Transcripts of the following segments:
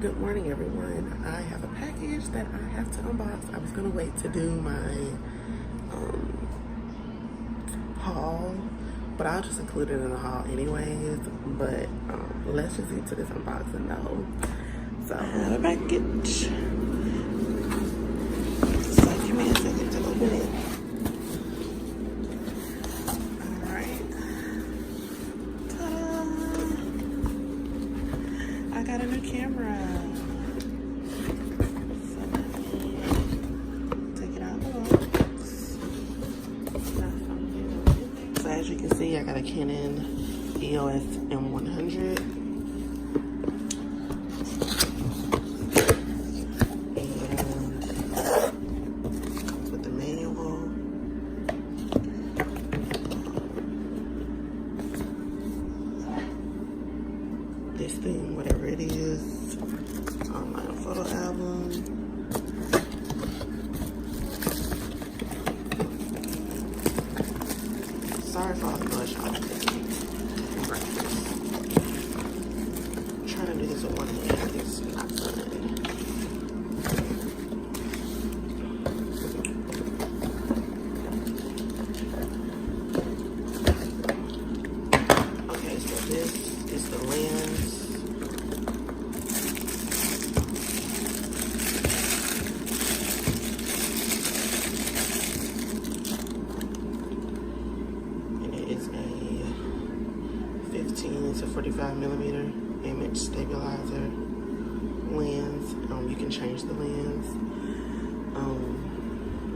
Good morning, everyone. I have a package that I have to unbox. I was gonna wait to do my haul, but I'll just include it in the haul anyways. But let's just get to this unboxing though. So I have a package. So give me a second to open it. I got a new camera. So let me take it out of the box. So as you can see, I got a Canon EOS M100. And comes with the manual. This thing, whatever it is, my photo album. Sorry for all the blush on it. I'm trying to do this with one hand. It's not fun. Okay, so this is the lens. It's a 15 to 45 millimeter image stabilizer lens. You can change the lens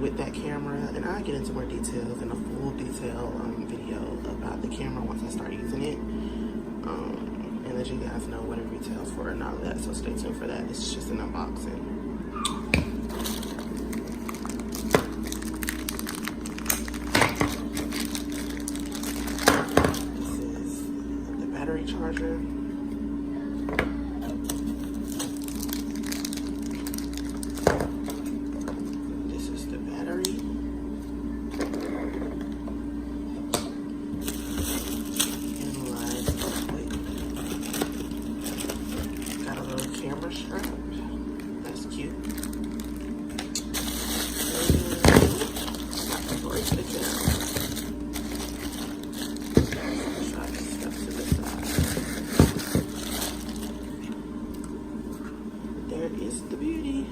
with that camera, and I'll get into more details in a full detail video about the camera once I start using it, and let you guys know what it retails for and all of that. So stay tuned for that. This is just an unboxing. Battery charger. This is the battery. And got a little camera strap. That's cute. And break it down. There is the beauty.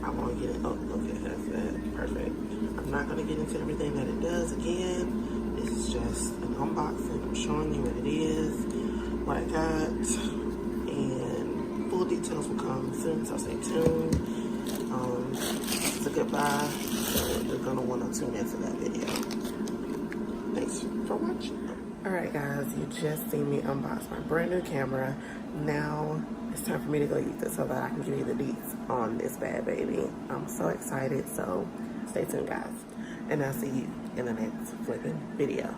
I won't get it. Oh, okay, that's that. Perfect. I'm not going to get into everything that it does again. This is just an unboxing. I'm showing you what it is, what I got, and full details will come soon, so stay tuned. This is a goodbye, so you're going to want to tune into that video. Thanks for watching. Alright guys, you just seen me unbox my brand new camera. Now it's time for me to go use it so that I can give you the deets on this bad baby. I'm so excited, so stay tuned guys. And I'll see you in the next flipping video.